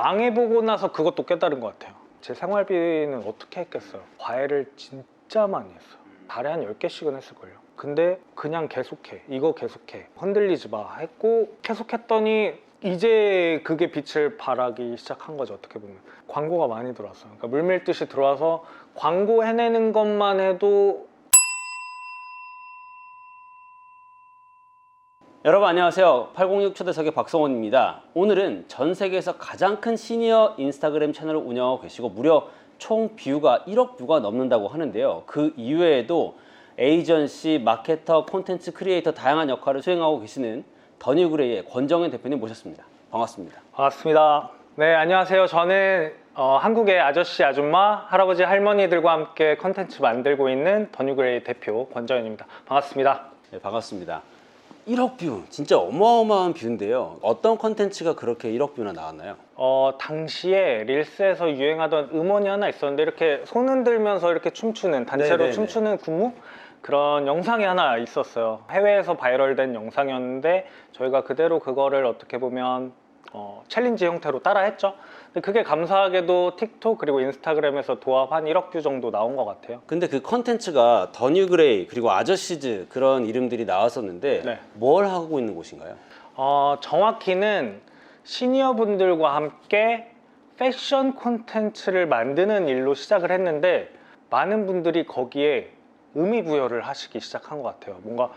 망해보고 나서 그것도 깨달은 것 같아요. 제 생활비는 어떻게 했겠어요. 과외를 진짜 많이 했어요. 달에 한 10개씩은 했을걸요. 근데 그냥 계속해, 이거 계속해, 흔들리지 마 했고 계속했더니 이제 그게 빛을 발하기 시작한 거죠. 어떻게 보면 광고가 많이 들어왔어요. 그러니까 물밀듯이 들어와서 광고 해내는 것만 해도. 여러분 안녕하세요. 806 초대석의 박성원입니다. 오늘은 전 세계에서 가장 큰 시니어 인스타그램 채널을 운영하고 계시고 무려 총 뷰가 1억 뷰가 넘는다고 하는데요. 그 이외에도 에이전시, 마케터, 콘텐츠 크리에이터 다양한 역할을 수행하고 계시는 더뉴그레이의 권정현 대표님 모셨습니다. 반갑습니다. 반갑습니다. 네, 안녕하세요. 저는 한국의 아저씨, 아줌마, 할아버지, 할머니들과 함께 컨텐츠 만들고 있는 더뉴그레이 대표 권정현입니다. 반갑습니다. 네, 반갑습니다. 1억 뷰, 진짜 어마어마한 뷰인데요. 어떤 컨텐츠가 그렇게 1억 뷰나 나왔나요? 당시에 릴스에서 유행하던 음원이 하나 있었는데 이렇게 손 흔들면서 이렇게 춤추는, 단체로 네네네. 춤추는 군무? 그런 영상이 하나 있었어요. 해외에서 바이럴된 영상이었는데 저희가 그대로 그거를 어떻게 보면 챌린지 형태로 따라했죠. 근데 그게 감사하게도 틱톡 그리고 인스타그램에서 도합 한 1억 뷰 정도 나온 것 같아요. 근데 그 컨텐츠가 더뉴그레이 그리고 아저씨즈 그런 이름들이 나왔었는데 네. 뭘 하고 있는 곳인가요? 정확히는 시니어분들과 함께 패션 콘텐츠를 만드는 일로 시작을 했는데 많은 분들이 거기에 의미부여를 하시기 시작한 것 같아요. 뭔가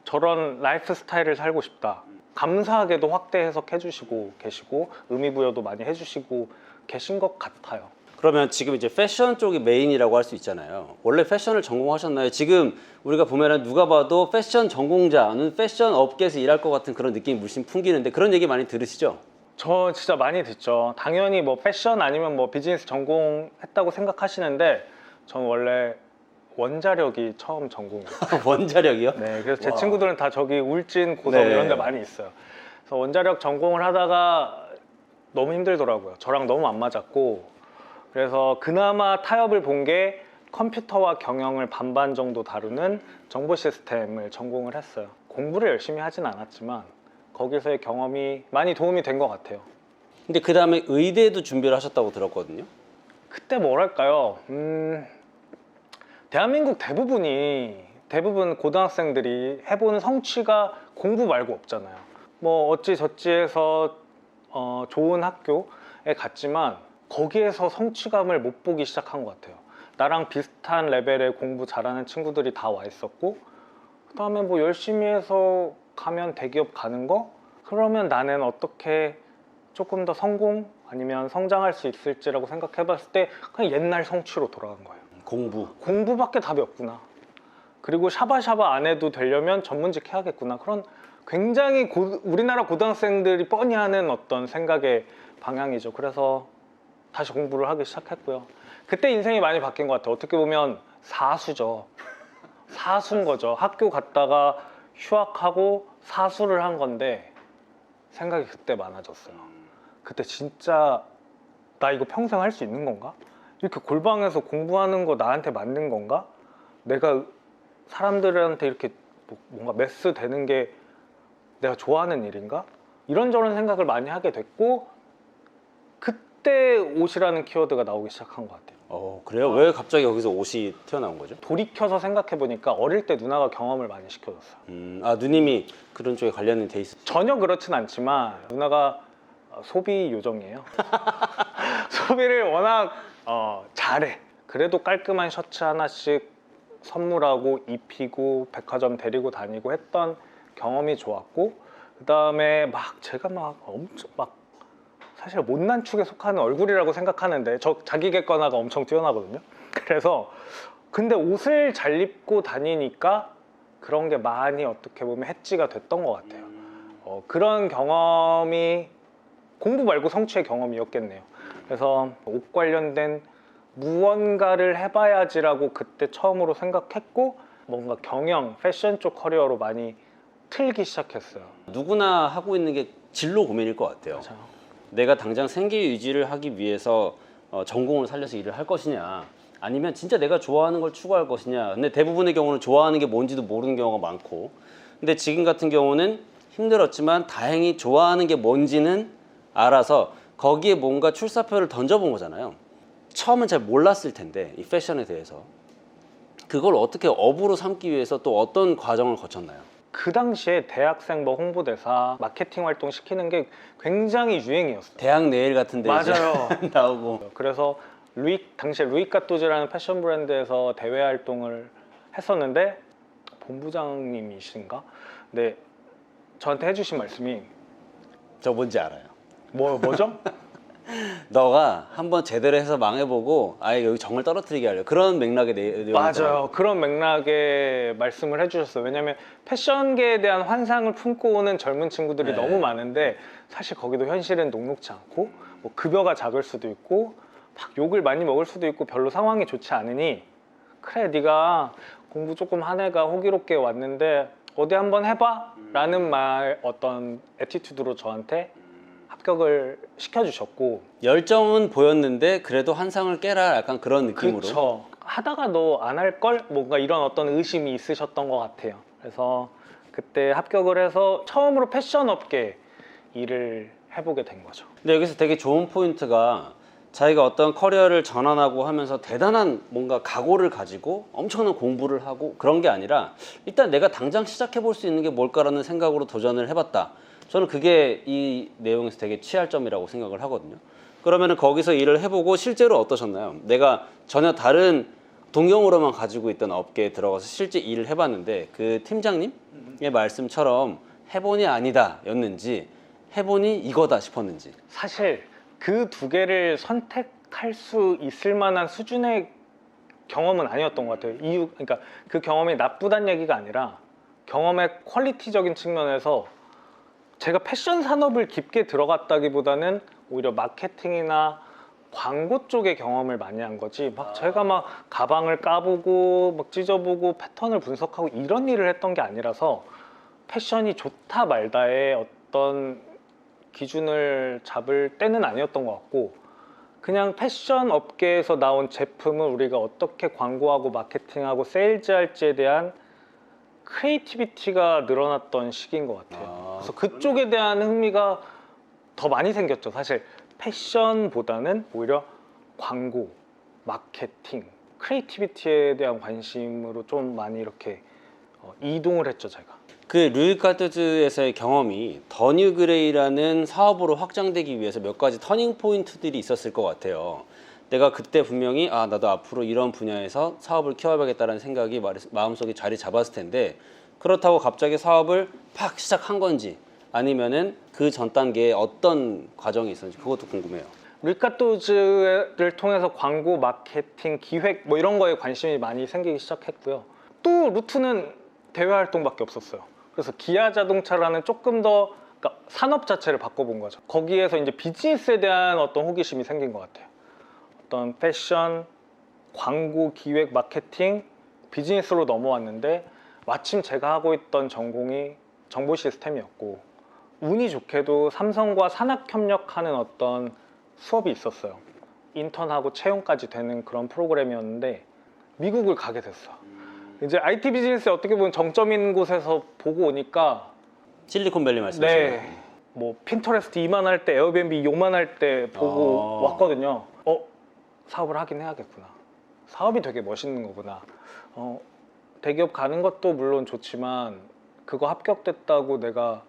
저런 라이프 스타일을 살고 싶다. 감사하게도 확대 해석해 주시고 계시고 의미부여도 많이 해주시고 계신 것 같아요. 그러면 지금 이제 패션 쪽이 메인이라고 할 수 있잖아요. 원래 패션을 전공하셨나요? 지금 우리가 보면은 누가 봐도 패션 전공자는 패션 업계에서 일할 것 같은 그런 느낌이 물씬 풍기는데 그런 얘기 많이 들으시죠? 저 진짜 많이 듣죠. 당연히 뭐 패션 아니면 뭐 비즈니스 전공했다고 생각하시는데 전 원래 원자력이 처음 전공이에요. 원자력이요? 네, 그래서 제 와. 친구들은 다 저기 울진, 고성 네. 이런 데 많이 있어요. 그래서 원자력 전공을 하다가 너무 힘들더라고요. 저랑 너무 안 맞았고 그래서 그나마 타협을 본 게 컴퓨터와 경영을 반반 정도 다루는 정보 시스템을 전공을 했어요. 공부를 열심히 하진 않았지만 거기서의 경험이 많이 도움이 된 것 같아요. 근데 그 다음에 의대도 준비를 하셨다고 들었거든요. 그때 뭐랄까요? 대한민국 대부분 고등학생들이 해보는 성취가 공부 말고 없잖아요. 뭐 어찌저찌 해서 좋은 학교에 갔지만 거기에서 성취감을 못 보기 시작한 것 같아요. 나랑 비슷한 레벨의 공부 잘하는 친구들이 다 와 있었고 그 다음에 뭐 열심히 해서 가면 대기업 가는 거? 그러면 나는 어떻게 조금 더 성공 아니면 성장할 수 있을지라고 생각해 봤을 때 그냥 옛날 성취로 돌아간 거예요. 공부밖에 답이 없구나. 그리고 샤바샤바 안 해도 되려면 전문직 해야겠구나. 그런 굉장히 우리나라 고등학생들이 뻔히 하는 어떤 생각의 방향이죠. 그래서 다시 공부를 하기 시작했고요. 그때 인생이 많이 바뀐 것 같아요. 어떻게 보면 사수죠. 사수인 거죠. 학교 갔다가 휴학하고 사수를 한 건데 생각이 그때 많아졌어요. 그때 진짜 나 이거 평생 할 수 있는 건가? 이렇게 골방에서 공부하는 거 나한테 맞는 건가? 내가 사람들한테 이렇게 뭔가 메스 되는 게 내가 좋아하는 일인가? 이런저런 생각을 많이 하게 됐고 그때 옷이라는 키워드가 나오기 시작한 것 같아요. 그래요? 왜 갑자기 여기서 옷이 튀어나온 거죠? 돌이켜서 생각해 보니까 어릴 때 누나가 경험을 많이 시켜줬어요. 누님이 그런 쪽에 관련이 돼 있어요? 전혀 그렇진 않지만 누나가 소비 요정이에요. 소비를 워낙 잘해. 그래도 깔끔한 셔츠 하나씩 선물하고 입히고 백화점 데리고 다니고 했던 경험이 좋았고 그 다음에 제가 엄청 사실 못난 축에 속하는 얼굴이라고 생각하는데 자기 객관화가 엄청 뛰어나거든요. 그래서 근데 옷을 잘 입고 다니니까 그런 게 많이 어떻게 보면 해지가 됐던 것 같아요. 그런 경험이 공부 말고 성취의 경험이었겠네요. 그래서 옷 관련된 무언가를 해봐야지라고 그때 처음으로 생각했고 뭔가 경영, 패션 쪽 커리어로 많이 틀기 시작했어요. 누구나 하고 있는 게 진로 고민일 것 같아요. 맞아요. 내가 당장 생계 유지를 하기 위해서 전공을 살려서 일을 할 것이냐 아니면 진짜 내가 좋아하는 걸 추구할 것이냐. 근데 대부분의 경우는 좋아하는 게 뭔지도 모르는 경우가 많고 근데 지금 같은 경우는 힘들었지만 다행히 좋아하는 게 뭔지는 알아서 거기에 뭔가 출사표를 던져본 거잖아요. 처음은 잘 몰랐을 텐데 이 패션에 대해서 그걸 어떻게 업으로 삼기 위해서 또 어떤 과정을 거쳤나요? 그 당시에 대학생 뭐 홍보대사, 마케팅 활동 시키는 게 굉장히 유행이었어요. 대학 네일 같은 데 맞아요. 이제 나오고. 그래서 당시에 루이 까뚜즈라는 패션 브랜드에서 대외 활동을 했었는데 본부장님이신가? 근데 저한테 해주신 말씀이 저 뭔지 알아요. 뭐죠? 너가 한번 제대로 해서 망해보고 아예 여기 정을 떨어뜨리게 하려 그런 맥락의 내용. 맞아요. 그런 맥락의 말씀을 해주셨어요. 왜냐하면 패션계에 대한 환상을 품고 오는 젊은 친구들이 네. 너무 많은데 사실 거기도 현실은 녹록지 않고 뭐 급여가 작을 수도 있고 막 욕을 많이 먹을 수도 있고 별로 상황이 좋지 않으니 그래 네가 공부 조금 한 애가 호기롭게 왔는데 어디 한번 해봐 라는 말 어떤 애티튜드로 저한테 합격을 시켜주셨고 열정은 보였는데 그래도 환상을 깨라 약간 그런 느낌으로. 그쵸. 하다가 너 안 할 걸? 뭔가 이런 어떤 의심이 있으셨던 것 같아요. 그래서 그때 합격을 해서 처음으로 패션 업계 일을 해보게 된 거죠. 근데 여기서 되게 좋은 포인트가 자기가 어떤 커리어를 전환하고 하면서 대단한 뭔가 각오를 가지고 엄청난 공부를 하고 그런 게 아니라 일단 내가 당장 시작해 볼 수 있는 게 뭘까라는 생각으로 도전을 해봤다. 저는 그게 이 내용에서 되게 취할점이라고 생각을 하거든요. 그러면 거기서 일을 해보고 실제로 어떠셨나요? 내가 전혀 다른 동경으로만 가지고 있던 업계에 들어가서 실제 일을 해봤는데 그 팀장님의 말씀처럼 해보니 아니다 였는지 해보니 이거다 싶었는지. 사실 그 두 개를 선택할 수 있을 만한 수준의 경험은 아니었던 것 같아요. 그러니까 그 경험이 나쁘다는 얘기가 아니라 경험의 퀄리티적인 측면에서 제가 패션 산업을 깊게 들어갔다기보다는 오히려 마케팅이나 광고 쪽의 경험을 많이 한 거지 막 제가 막 가방을 까보고 막 찢어보고 패턴을 분석하고 이런 일을 했던 게 아니라서 패션이 좋다 말다의 어떤 기준을 잡을 때는 아니었던 것 같고 그냥 패션 업계에서 나온 제품을 우리가 어떻게 광고하고 마케팅하고 세일즈할지에 대한 크리에이티비티가 늘어났던 시기인 것 같아요. 그래서 그쪽에 대한 흥미가 더 많이 생겼죠. 사실 패션보다는 오히려 광고, 마케팅, 크리에이티비티에 대한 관심으로 좀 많이 이렇게 이동을 했죠, 제가. 그 루이 카트즈에서의 경험이 더 뉴 그레이라는 사업으로 확장되기 위해서 몇 가지 터닝 포인트들이 있었을 것 같아요. 내가 그때 분명히 나도 앞으로 이런 분야에서 사업을 키워야겠다는 생각이 마음속에 자리 잡았을 텐데 그렇다고 갑자기 사업을 팍 시작한 건지 아니면은 그 전 단계에 어떤 과정이 있었는지 그것도 궁금해요. 루이카토즈를 통해서 광고, 마케팅, 기획 뭐 이런 거에 관심이 많이 생기기 시작했고요. 또 루트는 대외 활동밖에 없었어요. 그래서 기아 자동차라는 조금 더 그러니까 산업 자체를 바꿔본 거죠. 거기에서 이제 비즈니스에 대한 어떤 호기심이 생긴 것 같아요. 어떤 패션, 광고, 기획, 마케팅, 비즈니스로 넘어왔는데 마침 제가 하고 있던 전공이 정보 시스템이었고 운이 좋게도 삼성과 산학 협력하는 어떤 수업이 있었어요. 인턴하고 채용까지 되는 그런 프로그램이었는데 미국을 가게 됐어. 이제 IT 비즈니스에 어떻게 보면 정점인 곳에서 보고 오니까 실리콘밸리 말씀이시죠? 네, 뭐 핀터레스트 이만할 때 에어비앤비 요만할 때 보고 왔거든요. 사업을 하긴 해야겠구나. 사업이 되게 멋있는 거구나. 대기업 가는 것도 물론 좋지만 그거 합격됐다고 내가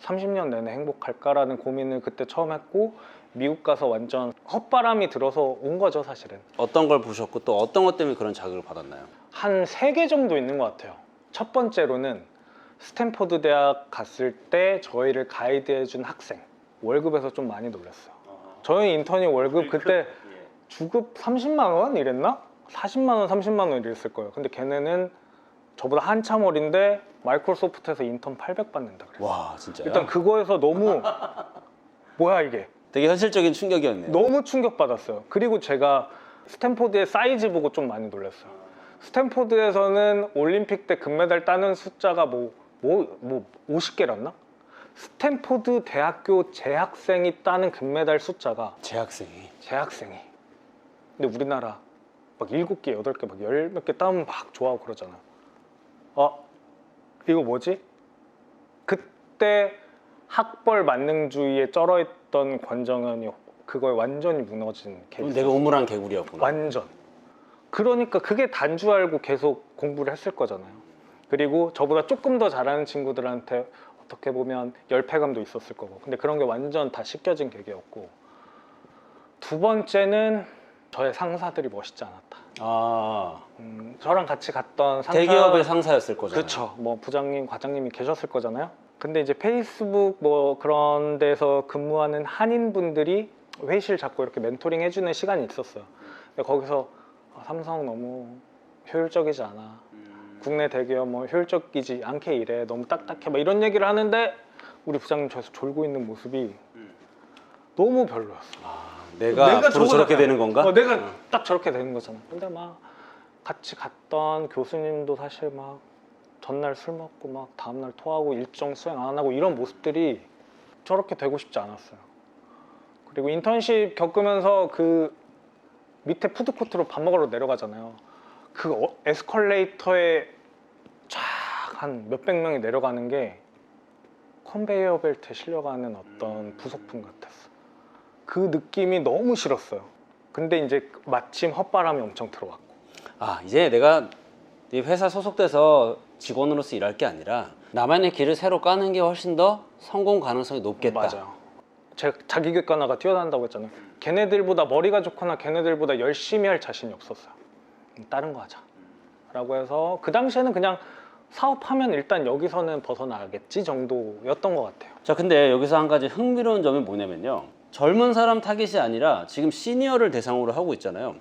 30년 내내 행복할까라는 고민을 그때 처음 했고 미국 가서 완전 헛바람이 들어서 온 거죠, 사실은. 어떤 걸 보셨고 또 어떤 것 때문에 그런 자극을 받았나요? 한 3개 정도 있는 것 같아요. 첫 번째로는 스탠포드 대학 갔을 때 저희를 가이드해준 학생 월급에서 좀 많이 놀랐어요. 저희 인턴이 월급 그때 주급 30만 원 이랬나? 40만 원, 30만 원 이랬을 거예요. 근데 걔네는 저보다 한참 어린데 마이크로소프트에서 인턴 800 받는다 그랬어요. 와 진짜요? 일단 그거에서 너무 뭐야 이게 되게 현실적인 충격이었네요. 너무 충격받았어요. 그리고 제가 스탠포드의 사이즈 보고 좀 많이 놀랐어요. 스탠포드에서는 올림픽 때 금메달 따는 숫자가 50개였나? 스탠포드 대학교 재학생이 따는 금메달 숫자가 재학생이. 근데 우리나라 막 7개, 8개, 막 10몇 개 따면 막 좋아하고 그러잖아. 이거 뭐지? 그때 학벌 만능주의에 쩔어있던 있었던 권정현이 그거에 완전히 무너진 그럼 케이스. 내가 우물한 개구리였구나. 완전. 그러니까 그게 단 줄 알고 계속 공부를 했을 거잖아요. 그리고 저보다 조금 더 잘하는 친구들한테 어떻게 보면 열패감도 있었을 거고. 근데 그런 게 완전 다 씻겨진 계기였고. 두 번째는 저의 상사들이 멋있지 않았다. 아, 저랑 같이 갔던 상사, 대기업의 상사였을 거잖아요. 그렇죠. 뭐 부장님, 과장님이 계셨을 거잖아요. 근데 이제 페이스북 뭐 그런 데서 근무하는 한인분들이 회의실 잡고 이렇게 멘토링 해주는 시간이 있었어요. 근데 거기서 삼성 너무 효율적이지 않아. 국내 대기업 뭐 효율적이지 않게 일해. 너무 딱딱해. 막 이런 얘기를 하는데 우리 부장님 저기서 졸고 있는 모습이 너무 별로였어. 내가 앞으로 저렇게 저거잖아. 되는 건가? 내가 딱 저렇게 되는 거잖아. 근데 막 같이 갔던 교수님도 사실 막 전날 술 먹고 막 다음날 토하고 일정 수행 안 하고 이런 모습들이 저렇게 되고 싶지 않았어요. 그리고 인턴십 겪으면서 그 밑에 푸드코트로 밥 먹으러 내려가잖아요. 그 에스컬레이터에 쫙 한 몇백 명이 내려가는 게 컨베이어 벨트에 실려가는 어떤 부속품 같았어. 그 느낌이 너무 싫었어요. 근데 이제 마침 헛바람이 엄청 들어왔고. 아, 이제 내가 이 회사 소속돼서 직원으로서 일할 게 아니라 나만의 길을 새로 까는 게 훨씬 더 성공 가능성이 높겠다. 맞아요. 제가 자기 객관화가 뛰어난다고 했잖아요. 걔네들보다 머리가 좋거나 걔네들보다 열심히 할 자신이 없었어요. 다른 거 하자 라고 해서 그 당시에는 그냥 사업하면 일단 여기서는 벗어나겠지 정도였던 것 같아요. 자, 근데 여기서 한 가지 흥미로운 점이 뭐냐면요. 젊은 사람 타깃이 아니라 지금 시니어를 대상으로 하고 있잖아요.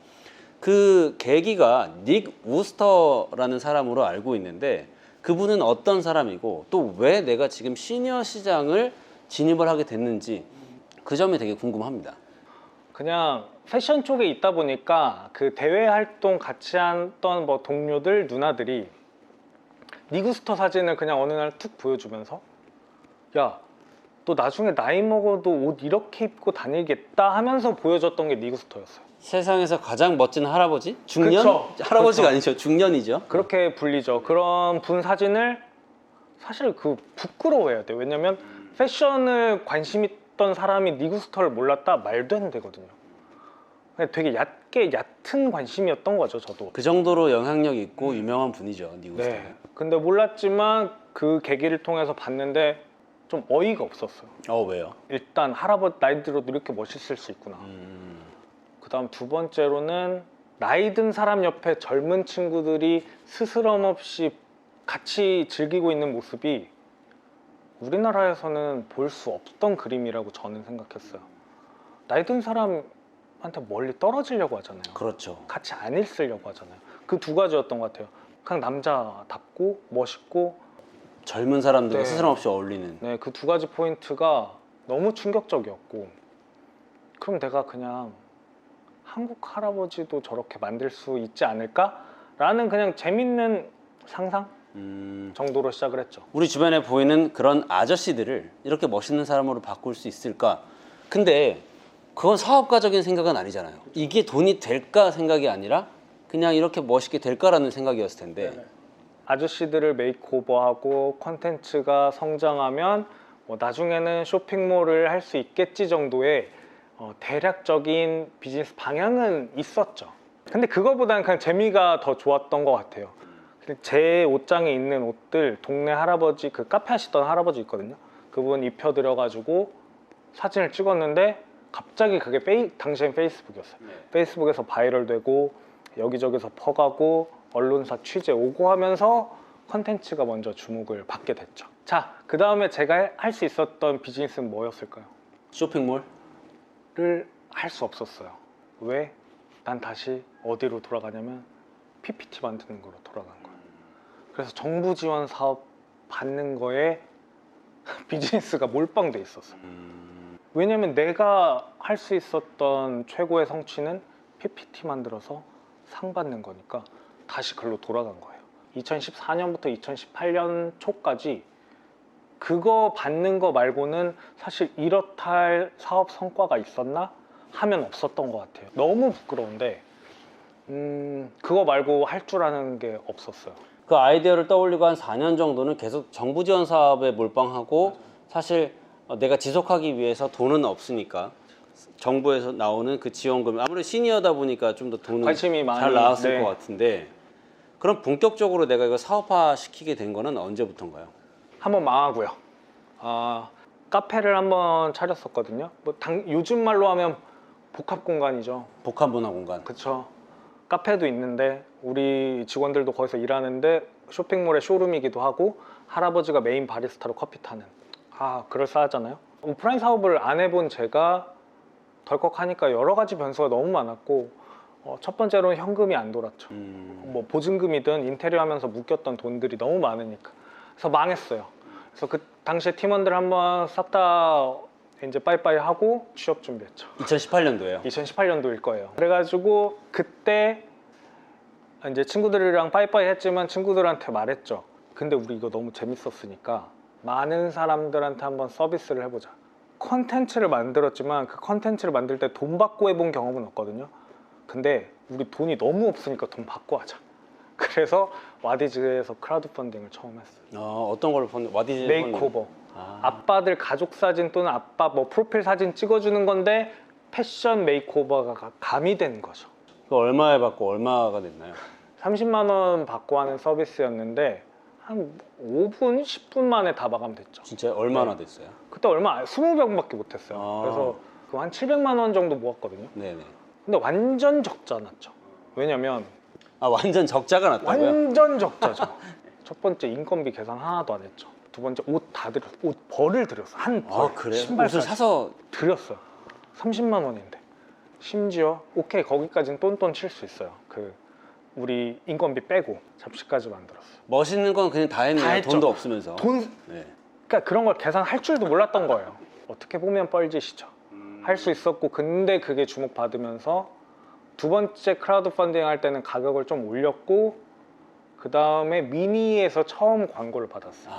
그 계기가 닉 우스터라는 사람으로 알고 있는데 그분은 어떤 사람이고 또 왜 내가 지금 시니어 시장을 진입을 하게 됐는지 그 점이 되게 궁금합니다. 그냥 패션 쪽에 있다 보니까 그 대외 활동 같이 했던 뭐 동료들 누나들이 니구스터 사진을 그냥 어느 날 툭 보여주면서 야, 너 나중에 나이 먹어도 옷 이렇게 입고 다니겠다 하면서 보여줬던 게 니구스터였어요. 세상에서 가장 멋진 할아버지? 중년? 그쵸. 할아버지가 그쵸. 아니죠. 중년이죠. 그렇게 불리죠. 그런 분 사진을 사실 그 부끄러워해야 돼요. 왜냐면 패션을 관심 있던 사람이 니구스터를 몰랐다 말도 안 되거든요. 그냥 되게 얕은 관심이었던 거죠, 저도. 그 정도로 영향력 있고 유명한 분이죠. 니구스터. 네. 근데 몰랐지만 그 계기를 통해서 봤는데 좀 어이가 없었어요. 왜요? 일단 할아버지 나이 들어도 이렇게 멋있을 수 있구나. 그 다음 두 번째로는 나이 든 사람 옆에 젊은 친구들이 스스럼 없이 같이 즐기고 있는 모습이 우리나라에서는 볼 수 없던 그림이라고 저는 생각했어요. 나이 든 사람한테 멀리 떨어지려고 하잖아요. 그렇죠. 같이 안 있으려고 하잖아요. 그 두 가지였던 것 같아요. 그냥 남자답고 멋있고 젊은 사람들과 네. 스스럼 없이 어울리는. 네, 그 두 가지 포인트가 너무 충격적이었고 그럼 내가 그냥 한국 할아버지도 저렇게 만들 수 있지 않을까라는 그냥 재밌는 상상 정도로 시작을 했죠. 우리 주변에 보이는 그런 아저씨들을 이렇게 멋있는 사람으로 바꿀 수 있을까? 근데 그건 사업가적인 생각은 아니잖아요. 이게 돈이 될까 생각이 아니라 그냥 이렇게 멋있게 될까라는 생각이었을 텐데. 아저씨들을 메이크오버하고 콘텐츠가 성장하면 뭐 나중에는 쇼핑몰을 할 수 있겠지 정도의 대략적인 비즈니스 방향은 있었죠. 근데 그거보다는 그냥 재미가 더 좋았던 것 같아요. 제 옷장에 있는 옷들 동네 할아버지 그 카페 하시던 할아버지 있거든요. 그분 입혀드려가지고 사진을 찍었는데 갑자기 그게 당시엔 페이스북이었어요. 페이스북에서 바이럴되고 여기저기서 퍼가고 언론사 취재 오고 하면서 컨텐츠가 먼저 주목을 받게 됐죠. 자, 그 다음에 제가 할 수 있었던 비즈니스는 뭐였을까요? 쇼핑몰? 를 할 수 없었어요. 왜? 난 다시 어디로 돌아가냐면 PPT 만드는 거로 돌아간 거예요. 그래서 정부 지원 사업 받는 거에 비즈니스가 몰빵돼 있었어요. 왜냐면 내가 할 수 있었던 최고의 성취는 PPT 만들어서 상 받는 거니까 다시 글로 돌아간 거예요. 2014년부터 2018년 초까지 그거 받는 거 말고는 사실 이렇다 할 사업 성과가 있었나 하면 없었던 것 같아요. 너무 부끄러운데 그거 말고 할 줄 아는 게 없었어요. 그 아이디어를 떠올리고 한 4년 정도는 계속 정부 지원 사업에 몰빵하고 사실 내가 지속하기 위해서 돈은 없으니까 정부에서 나오는 그 지원금 아무래도 시니어다 보니까 좀 더 돈은 관심이 많이 잘 나왔을 네. 것 같은데 그럼 본격적으로 내가 이거 사업화 시키게 된 거는 언제부터인가요? 한번 망하고요. 카페를 한번 차렸었거든요. 요즘 말로 하면 복합 공간이죠. 복합문화 공간. 그쵸. 카페도 있는데 우리 직원들도 거기서 일하는데 쇼핑몰의 쇼룸이기도 하고 할아버지가 메인 바리스타로 커피 타는. 그럴싸하잖아요. 오프라인 사업을 안 해본 제가 덜컥하니까 여러 가지 변수가 너무 많았고 첫 번째로는 현금이 안 돌았죠. 뭐 보증금이든 인테리어 하면서 묶였던 돈들이 너무 많으니까. 그래서 망했어요. 그래서 그 당시에 팀원들 한번 싹 다 이제 빠이빠이 하고 취업 준비했죠. 2018년도에요. 2018년도일 거예요. 그래가지고 그때 이제 친구들이랑 빠이빠이 했지만 친구들한테 말했죠. 근데 우리 이거 너무 재밌었으니까 많은 사람들한테 한번 서비스를 해보자. 컨텐츠를 만들었지만 그 컨텐츠를 만들 때 돈 받고 해본 경험은 없거든요. 근데 우리 돈이 너무 없으니까 돈 받고 하자. 그래서 와디즈에서 크라우드 펀딩을 처음 했어요. 어떤 걸로 펀드? 와디즈 메이크오버. 아빠들 가족 사진 또는 아빠 뭐 프로필 사진 찍어주는 건데 패션 메이크오버가 가미된 거죠. 그 얼마에 받고 얼마가 됐나요? 30만 원 받고 하는 서비스였는데 한 5분, 10분 만에 다 마감됐죠. 진짜 얼마나 됐어요? 그때 얼마 20병밖에 못했어요. 아. 그래서 한 700만 원 정도 모았거든요. 네네. 근데 완전 적자 났죠. 왜냐면 완전 적자가 났다고요? 완전 적자죠. 첫 번째 인건비 계산 하나도 안 했죠. 두 번째 옷 다 드렸어. 옷 벌을 드렸어. 한 벌. 그래요? 신발까지 옷을 사서 드렸어요. 30만 원인데. 심지어 오케이 거기까지는 똔똔 칠 수 있어요. 우리 인건비 빼고 잡지까지 만들었어요. 멋있는 건 그냥 다 했네요. 다 했죠. 돈도 없으면서. 그러니까 그런 걸 계산할 줄도 몰랐던 거예요. 어떻게 보면 뻘짓이죠. 할 수 있었고 근데 그게 주목받으면서 두 번째 크라우드 펀딩 할 때는 가격을 좀 올렸고 그 다음에 미니에서 처음 광고를 받았어요.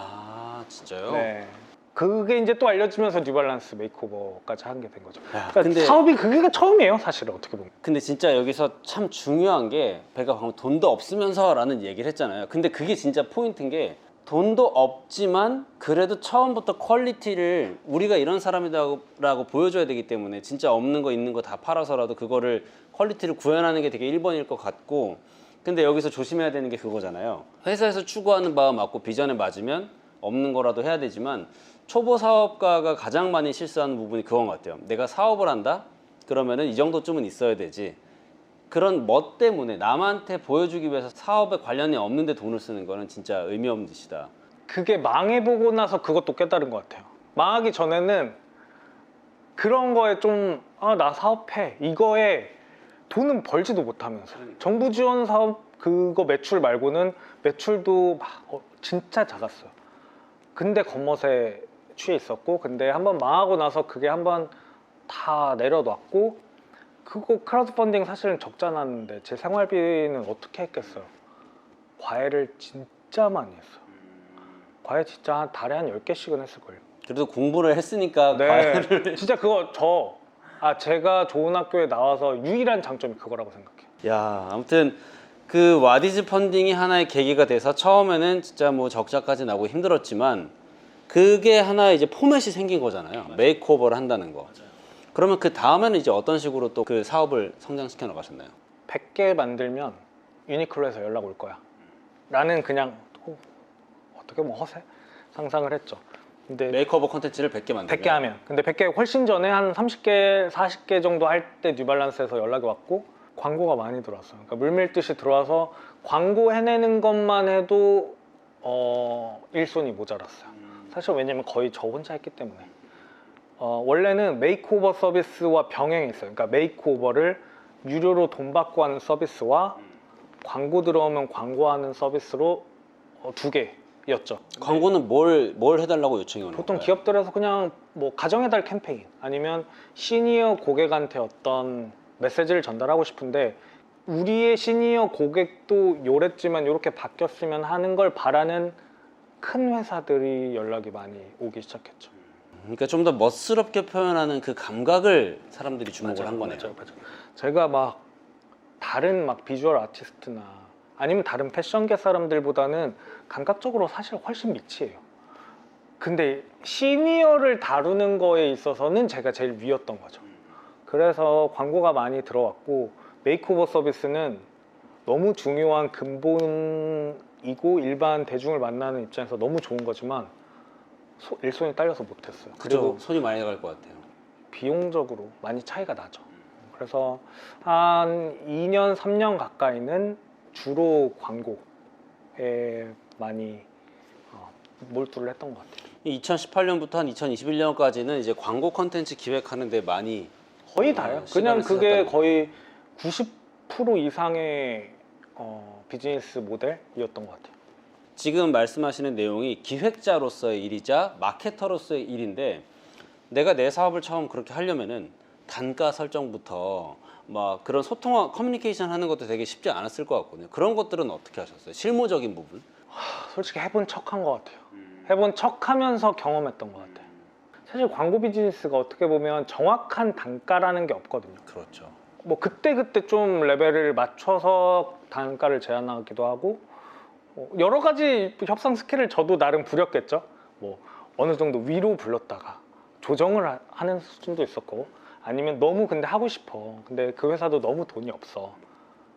진짜요? 네. 그게 이제 또 알려지면서 뉴발란스 메이크오버까지 한 게 된 거죠. 그러니까 근데 사업이 그게 처음이에요, 사실은 어떻게 보면. 근데 진짜 여기서 참 중요한 게 배가 방금 돈도 없으면서 라는 얘기를 했잖아요. 근데 그게 진짜 포인트인 게 돈도 없지만 그래도 처음부터 퀄리티를 우리가 이런 사람이라고 보여줘야 되기 때문에 진짜 없는 거 있는 거 다 팔아서라도 그거를 퀄리티를 구현하는 게 되게 1번일 것 같고 근데 여기서 조심해야 되는 게 그거잖아요. 회사에서 추구하는 바와 맞고 비전에 맞으면 없는 거라도 해야 되지만 초보 사업가가 가장 많이 실수하는 부분이 그건 것 같아요. 내가 사업을 한다? 그러면은 이 정도쯤은 있어야 되지. 그런 멋 때문에 남한테 보여주기 위해서 사업에 관련이 없는데 돈을 쓰는 거는 진짜 의미 없는 짓이다. 그게 망해보고 나서 그것도 깨달은 것 같아요. 망하기 전에는 그런 거에 좀 나 사업해 이거에 돈은 벌지도 못하면서 정부 지원 사업 그거 매출 말고는 매출도 막 진짜 작았어요. 근데 겉멋에 취해 있었고 근데 한번 망하고 나서 그게 한번 다 내려놨고 그거 크라우드 펀딩 사실은 적자 났는데 제 생활비는 어떻게 했겠어요. 과외를 진짜 많이 했어요. 과외 진짜 한 달에 한 10개씩은 했을걸요. 그래도 공부를 했으니까 네, 과외를 진짜 그거 제가 좋은 학교에 나와서 유일한 장점이 그거라고 생각해요. 야, 아무튼 그 와디즈 펀딩이 하나의 계기가 돼서 처음에는 진짜 뭐 적자까지 나고 힘들었지만 그게 하나의 이제 포맷이 생긴 거잖아요. 메이크오버를 한다는 거. 그러면 그 다음에는 이제 어떤 식으로 또 그 사업을 성장시켜 나가셨나요? 100개 만들면 유니클로에서 연락 올 거야 라는 그냥 어떻게 뭐 허세? 상상을 했죠. 근데 메이크오버 콘텐츠를 100개 만들면 100개 하면 근데 100개 훨씬 전에 한 30개, 40개 정도 할 때 뉴발란스에서 연락이 왔고 광고가 많이 들어왔어요. 그러니까 물밀듯이 들어와서 광고 해내는 것만 해도 1손이 모자랐어요. 사실 왜냐면 거의 저 혼자 했기 때문에 원래는 메이크오버 서비스와 병행이 있어요. 그러니까 메이크오버를 유료로 돈 받고 하는 서비스와 광고 들어오면 광고하는 서비스로 두 개였죠. 광고는 뭘 해달라고 요청이 오는 보통 건가요? 기업들에서 그냥 뭐 가정의 달 캠페인 아니면 시니어 고객한테 어떤 메시지를 전달하고 싶은데 우리의 시니어 고객도 요랬지만 이렇게 바뀌었으면 하는 걸 바라는 큰 회사들이 연락이 많이 오기 시작했죠. 그러니까 좀 더 멋스럽게 표현하는 그 감각을 사람들이 주목을 한 거네요. 맞아요. 제가 막 다른 막 비주얼 아티스트나 아니면 다른 패션계 사람들보다는 감각적으로 사실 훨씬 미치예요. 근데 시니어를 다루는 거에 있어서는 제가 제일 위였던 거죠. 그래서 광고가 많이 들어왔고, 메이크오버 서비스는 너무 중요한 근본이고 일반 대중을 만나는 입장에서 너무 좋은 거지만 일손이 딸려서 못했어요. 그죠. 그리고 손이 많이 나갈 것 같아요. 비용적으로 많이 차이가 나죠. 그래서 한 2년, 3년 가까이는 주로 광고에 많이 몰두를 했던 것 같아요. 2018년부터 한 2021년까지는 이제 광고 컨텐츠 기획하는 데 많이 거의 다요. 그냥 시간을 그게 쓰셨다는 거의 90% 이상의 비즈니스 모델이었던 것 같아요. 지금 말씀하시는 내용이 기획자로서의 일이자 마케터로서의 일인데, 내가 내 사업을 처음 그렇게 하려면은 단가 설정부터 막 그런 소통과 커뮤니케이션 하는 것도 되게 쉽지 않았을 것 같거든요. 그런 것들은 어떻게 하셨어요? 실무적인 부분? 솔직히 해본 척한 것 같아요. 해본 척하면서 경험했던 것 같아요. 사실 광고 비즈니스가 어떻게 보면 정확한 단가라는 게 없거든요. 그렇죠. 뭐 그때 좀 레벨을 맞춰서 단가를 제안하기도 하고, 여러 가지 협상 스킬을 저도 나름 부렸겠죠. 뭐 어느 정도 위로 불렀다가 조정을 하는 수준도 있었고, 아니면 너무 근데 하고 싶어. 근데 그 회사도 너무 돈이 없어.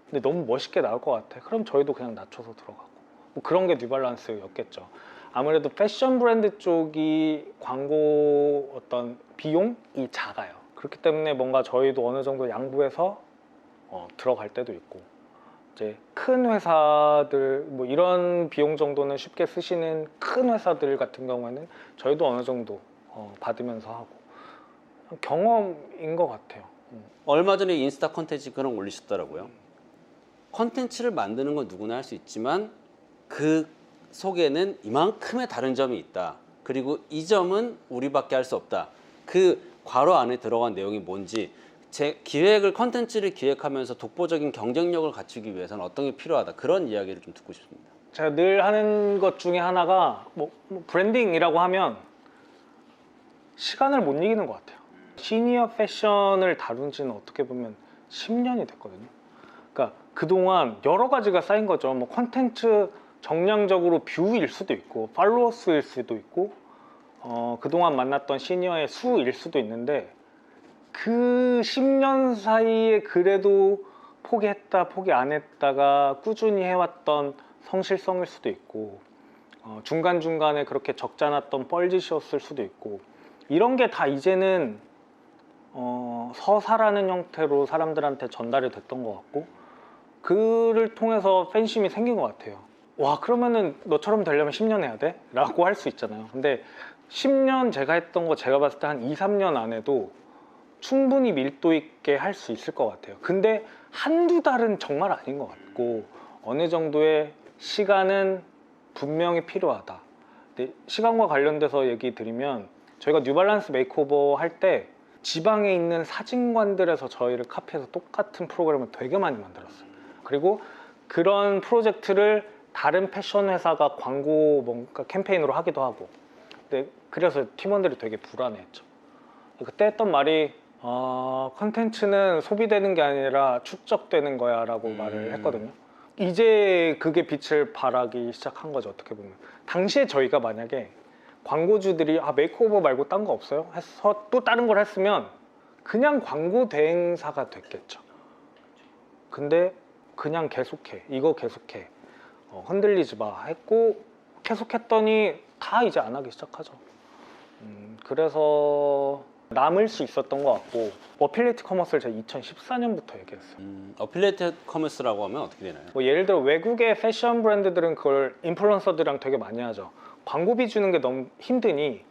근데 너무 멋있게 나올 것 같아. 그럼 저희도 그냥 낮춰서 들어가고. 뭐 그런 게 뉴발란스였겠죠. 아무래도 패션 브랜드 쪽이 광고 어떤 비용이 작아요. 그렇기 때문에 뭔가 저희도 어느 정도 양보해서 들어갈 때도 있고, 이제 큰 회사들 뭐 이런 비용 정도는 쉽게 쓰시는 큰 회사들 같은 경우에는 저희도 어느 정도 받으면서 하고, 경험인 것 같아요. 얼마 전에 인스타 컨텐츠 그런 거 올리셨더라고요. 컨텐츠를 만드는 건 누구나 할 수 있지만 그 속에는 이만큼의 다른 점이 있다. 그리고 이 점은 우리밖에 할 수 없다. 그 괄호 안에 들어간 내용이 뭔지, 제 기획을 컨텐츠를 기획하면서 독보적인 경쟁력을 갖추기 위해서는 어떤 게 필요하다. 그런 이야기를 좀 듣고 싶습니다. 제가 늘 하는 것 중에 하나가 뭐 브랜딩이라고 하면 시간을 못 이기는 것 같아요. 시니어 패션을 다룬 지는 어떻게 보면 10년이 됐거든요. 그러니까 그동안 여러 가지가 쌓인 거죠. 뭐 컨텐츠 정량적으로 뷰일 수도 있고, 팔로워 수일 수도 있고, 그동안 만났던 시니어의 수일 수도 있는데, 그 10년 사이에 그래도 포기했다 포기 안 했다가 꾸준히 해왔던 성실성일 수도 있고, 중간중간에 그렇게 적잖았던 뻘짓이었을 수도 있고, 이런 게 다 이제는 서사라는 형태로 사람들한테 전달이 됐던 것 같고, 그를 통해서 팬심이 생긴 것 같아요. 와, 그러면은 너처럼 되려면 10년 해야 돼? 라고 할 수 있잖아요. 근데 10년 제가 했던 거 제가 봤을 때 한 2, 3년 안에도 충분히 밀도 있게 할 수 있을 것 같아요. 근데 한두 달은 정말 아닌 것 같고, 어느 정도의 시간은 분명히 필요하다. 근데 시간과 관련돼서 얘기 드리면, 저희가 뉴발란스 메이크오버 할 때 지방에 있는 사진관들에서 저희를 카피해서 똑같은 프로그램을 되게 많이 만들었어요. 그리고 그런 프로젝트를 다른 패션 회사가 광고 뭔가 캠페인으로 하기도 하고, 근데 그래서 팀원들이 되게 불안해했죠. 그때 했던 말이 컨텐츠는 소비되는 게 아니라 축적되는 거야 라고 말을 했거든요. 이제 그게 빛을 발하기 시작한 거죠. 어떻게 보면 당시에 저희가 만약에 광고주들이 메이크오버 말고 딴 거 없어요? 해서 또 다른 걸 했으면 그냥 광고 대행사가 됐겠죠. 근데 그냥 계속해, 이거 계속해, 흔들리지 마 했고, 계속했더니 다 이제 안 하기 시작하죠. 그래서 남을 수 있었던 것 같고, 어필리에이트 커머스를 제가 2014년부터 얘기했어요. 어필리에이트 커머스라고 하면 어떻게 되나요? 뭐 예를 들어 외국의 패션 브랜드들은 그걸 인플루언서들이랑 되게 많이 하죠. 광고비 주는 게 너무 힘드니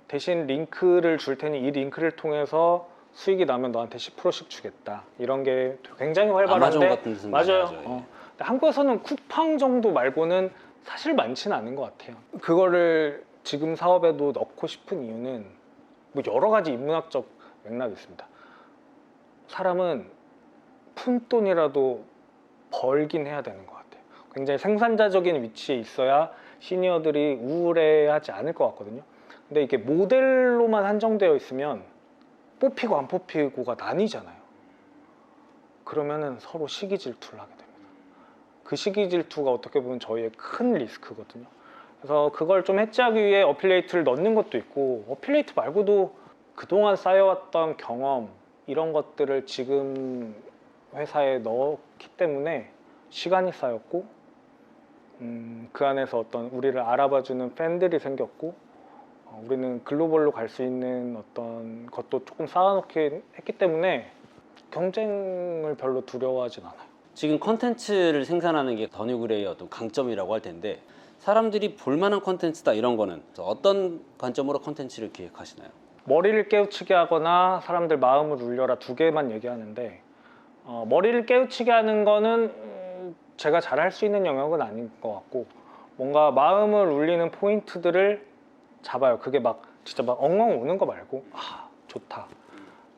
대신 링크를 줄 테니 이 링크를 통해서 수익이 나면 너한테 10%씩 주겠다. 이런 게 굉장히 활발한데, 아마존 같은 데서 많이 맞아요. 하죠, 예. 근데 한국에서는 쿠팡 정도 말고는 사실 많지는 않은 것 같아요. 그거를 지금 사업에도 넣고 싶은 이유는 뭐 여러 가지 인문학적 맥락이 있습니다. 사람은 푼돈이라도 벌긴 해야 되는 것 같아요. 굉장히 생산자적인 위치에 있어야 시니어들이 우울해하지 않을 것 같거든요. 근데 이게 모델로만 한정되어 있으면 뽑히고 안 뽑히고가 나뉘잖아요. 그러면은 서로 시기 질투를 하게 됩니다. 그 시기 질투가 어떻게 보면 저희의 큰 리스크거든요. 그래서 그걸 좀 해지하기 위해 어필리에이트를 넣는 것도 있고, 어필리에이트 말고도 그동안 쌓여왔던 경험 이런 것들을 지금 회사에 넣었기 때문에 시간이 쌓였고, 그 안에서 어떤 우리를 알아봐주는 팬들이 생겼고, 우리는 글로벌로 갈 수 있는 어떤 것도 조금 쌓아놓기 했기 때문에 경쟁을 별로 두려워하진 않아요. 지금 컨텐츠를 생산하는 게 더뉴그레이의 어떤 강점이라고 할 텐데 사람들이 볼만한 컨텐츠다 이런 거는 어떤 관점으로 컨텐츠를 기획하시나요? 머리를 깨우치게 하거나 사람들 마음을 울려라 두 개만 얘기하는데, 머리를 깨우치게 하는 거는 제가 잘할 수 있는 영역은 아닌 것 같고, 뭔가 마음을 울리는 포인트들을 잡아요. 그게 막 진짜 막 엉엉 우는 거 말고 좋다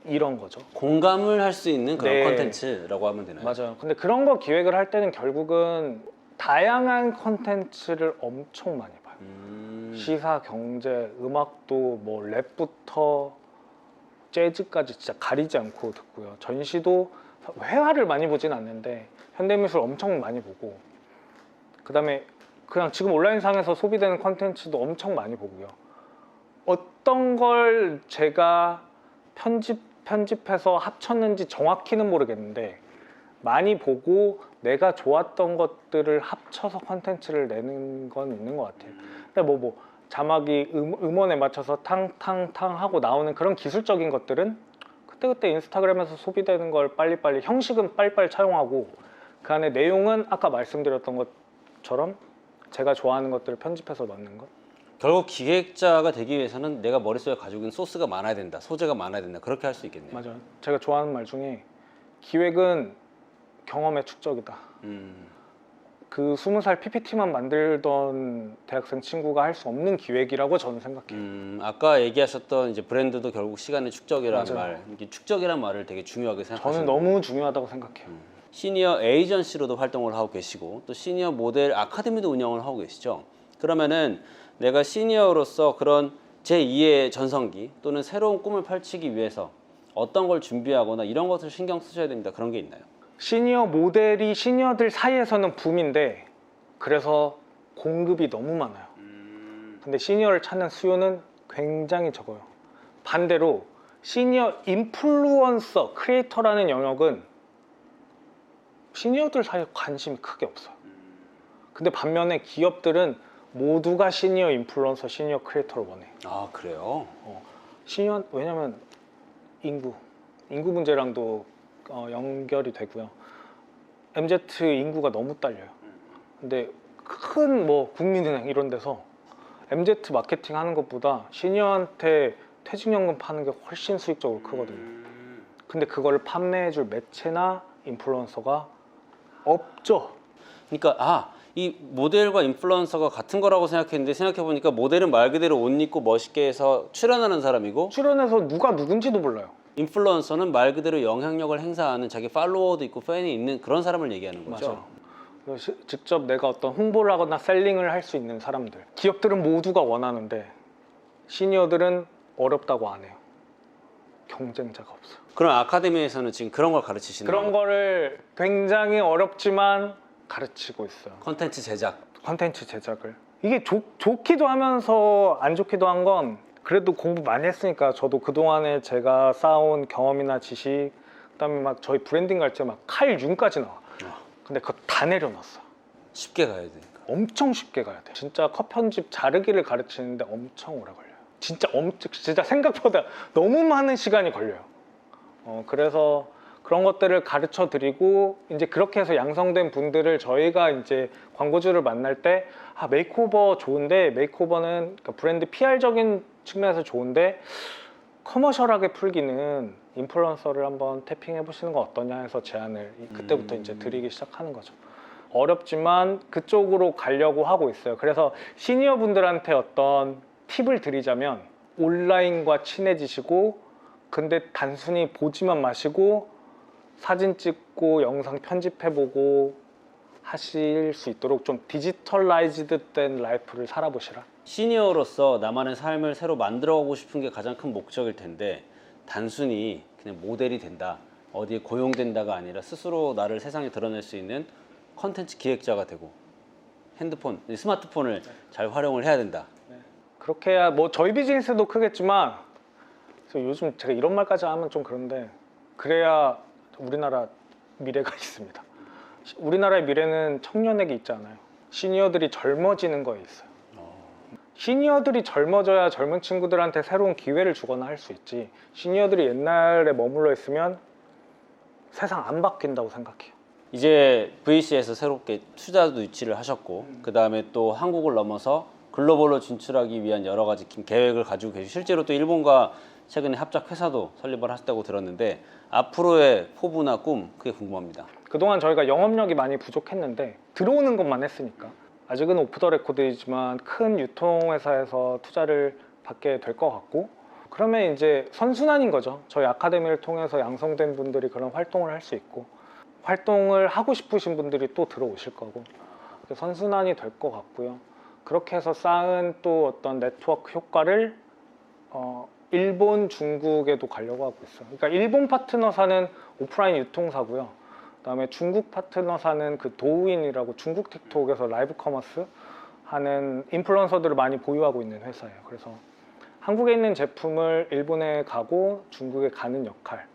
이런 거죠. 공감을 할 수 있는 그런 네. 컨텐츠라고 하면 되나요? 맞아요. 근데 그런 거 기획을 할 때는 결국은 다양한 컨텐츠를 엄청 많이 봐요. 시사, 경제, 음악도 뭐 랩부터 재즈까지 진짜 가리지 않고 듣고요. 전시도 회화를 많이 보진 않는데 현대미술 엄청 많이 보고, 그 다음에 그냥 지금 온라인상에서 소비되는 컨텐츠도 엄청 많이 보고요. 어떤 걸 제가 편집해서 합쳤는지 정확히는 모르겠는데 많이 보고 내가 좋았던 것들을 합쳐서 컨텐츠를 내는 건 있는 것 같아요. 근데 뭐 자막이 음원에 맞춰서 탕탕탕 하고 나오는 그런 기술적인 것들은 그때그때 인스타그램에서 소비되는 걸 빨리빨리, 형식은 빨리빨리 차용하고 그 안에 내용은 아까 말씀드렸던 것처럼 제가 좋아하는 것들을 편집해서 넣는 것. 결국 기획자가 되기 위해서는 내가 머릿속에 가지고 있는 소스가 많아야 된다, 소재가 많아야 된다, 그렇게 할 수 있겠네요. 맞아요. 제가 좋아하는 말 중에 기획은 경험의 축적이다. 그 20살 PPT만 만들던 대학생 친구가 할 수 없는 기획이라고 저는 생각해요. 아까 얘기하셨던 이제 브랜드도 결국 시간의 축적이라는 맞아요. 말, 이게 축적이라는 말을 되게 중요하게 생각하시는 저는 너무 중요하다고 생각해요. 시니어 에이전시로도 활동을 하고 계시고 또 시니어 모델 아카데미도 운영을 하고 계시죠. 그러면은 내가 시니어로서 그런 제2의 전성기 또는 새로운 꿈을 펼치기 위해서 어떤 걸 준비하거나 이런 것을 신경 쓰셔야 됩니다. 그런 게 있나요? 시니어 모델이 시니어들 사이에서는 붐인데 그래서 공급이 너무 많아요. 근데 시니어를 찾는 수요는 굉장히 적어요. 반대로 시니어 인플루언서, 크리에이터라는 영역은 시니어들 사이에 관심이 크게 없어요. 근데 반면에 기업들은 모두가 시니어 인플루언서, 시니어 크리에이터를 원해요. 아 그래요? 왜냐면 인구 문제랑도 연결이 되고요. MZ 인구가 너무 딸려요. 근데 큰 뭐 국민은행 이런 데서 MZ 마케팅 하는 것보다 시니어한테 퇴직연금 파는 게 훨씬 수익적으로 크거든요. 근데 그걸 판매해줄 매체나 인플루언서가 없죠. 그러니까 이 모델과 인플루언서가 같은 거라고 생각했는데 생각해보니까 모델은 말 그대로 옷 입고 멋있게 해서 출연하는 사람이고 출연해서 누가 누군지도 몰라요. 인플루언서는 말 그대로 영향력을 행사하는 자기 팔로워도 있고 팬이 있는 그런 사람을 얘기하는 거죠. 맞아요. 그래서 직접 내가 어떤 홍보를 하거나 셀링을 할 수 있는 사람들. 기업들은 모두가 원하는데 시니어들은 어렵다고 안 해요. 경쟁자가 없어요. 그럼 아카데미에서는 지금 그런 걸 가르치시는 그런 거예요? 거를 굉장히 어렵지만 가르치고 있어요. 컨텐츠 제작. 컨텐츠 제작을. 이게 좋기도 하면서 안 좋기도 한 건 그래도 공부 많이 했으니까 저도 그동안에 제가 쌓아온 경험이나 지식, 그다음에 막 저희 브랜딩 갈 때 막 칼륨까지 나와. 근데 그거 다 내려놨어. 쉽게 가야 되니까. 엄청 쉽게 가야 돼. 진짜 컷 편집 자르기를 가르치는데 엄청 오래 걸려요. 진짜 생각보다 너무 많은 시간이 걸려요. 그래서 그런 것들을 가르쳐 드리고 이제 그렇게 해서 양성된 분들을 저희가 이제 광고주를 만날 때 메이크오버 좋은데 메이크오버는 그러니까 브랜드 PR적인 측면에서 좋은데 커머셜하게 풀기는 인플루언서를 한번 태핑해 보시는 거 어떠냐 해서 제안을 그때부터 이제 드리기 시작하는 거죠. 어렵지만 그쪽으로 가려고 하고 있어요. 그래서 시니어 분들한테 어떤 팁을 드리자면 온라인과 친해지시고 근데 단순히 보지만 마시고 사진 찍고 영상 편집해보고 하실 수 있도록 좀 디지털라이즈드 된 라이프를 살아보시라. 시니어로서 나만의 삶을 새로 만들어가고 싶은 게 가장 큰 목적일 텐데 단순히 그냥 모델이 된다, 어디에 고용된다가 아니라 스스로 나를 세상에 드러낼 수 있는 컨텐츠 기획자가 되고 핸드폰, 스마트폰을 잘 활용을 해야 된다. 그렇게 해야 뭐 저희 비즈니스도 크겠지만 그래서 요즘 제가 이런 말까지 하면 좀 그런데 그래야 우리나라 미래가 있습니다. 우리나라의 미래는 청년에게 있지 않아요. 시니어들이 젊어지는 거에 있어요. 시니어들이 젊어져야 젊은 친구들한테 새로운 기회를 주거나 할 수 있지, 시니어들이 옛날에 머물러 있으면 세상 안 바뀐다고 생각해요. 이제 VC에서 새롭게 투자도 유치를 하셨고 그 다음에 또 한국을 넘어서 글로벌로 진출하기 위한 여러 가지 계획을 가지고 계시고 실제로 또 일본과 최근에 합작 회사도 설립을 하셨다고 들었는데 앞으로의 포부나 꿈 그게 궁금합니다. 그동안 저희가 영업력이 많이 부족했는데 들어오는 것만 했으니까 아직은 오프 더 레코드이지만 큰 유통회사에서 투자를 받게 될 것 같고, 그러면 이제 선순환인 거죠. 저희 아카데미를 통해서 양성된 분들이 그런 활동을 할 수 있고 활동을 하고 싶으신 분들이 또 들어오실 거고 선순환이 될 것 같고요. 그렇게 해서 쌓은 또 어떤 네트워크 효과를 일본, 중국에도 가려고 하고 있어요. 그러니까 일본 파트너사는 오프라인 유통사고요. 그다음에 중국 파트너사는 그 도우인이라고 중국 틱톡에서 라이브 커머스 하는 인플루언서들을 많이 보유하고 있는 회사예요. 그래서 한국에 있는 제품을 일본에 가고 중국에 가는 역할,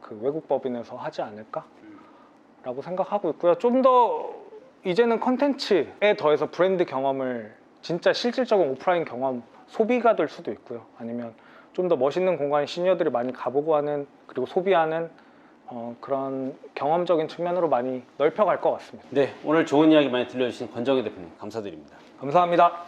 그 외국 법인에서 하지 않을까라고 생각하고 있고요. 좀 더 이제는 컨텐츠에 더해서 브랜드 경험을, 진짜 실질적인 오프라인 경험, 소비가 될 수도 있고요. 아니면 좀 더 멋있는 공간에 시니어들이 많이 가보고 하는, 그리고 소비하는 그런 경험적인 측면으로 많이 넓혀갈 것 같습니다. 네, 오늘 좋은 이야기 많이 들려주신 권정희 대표님 감사드립니다. 감사합니다.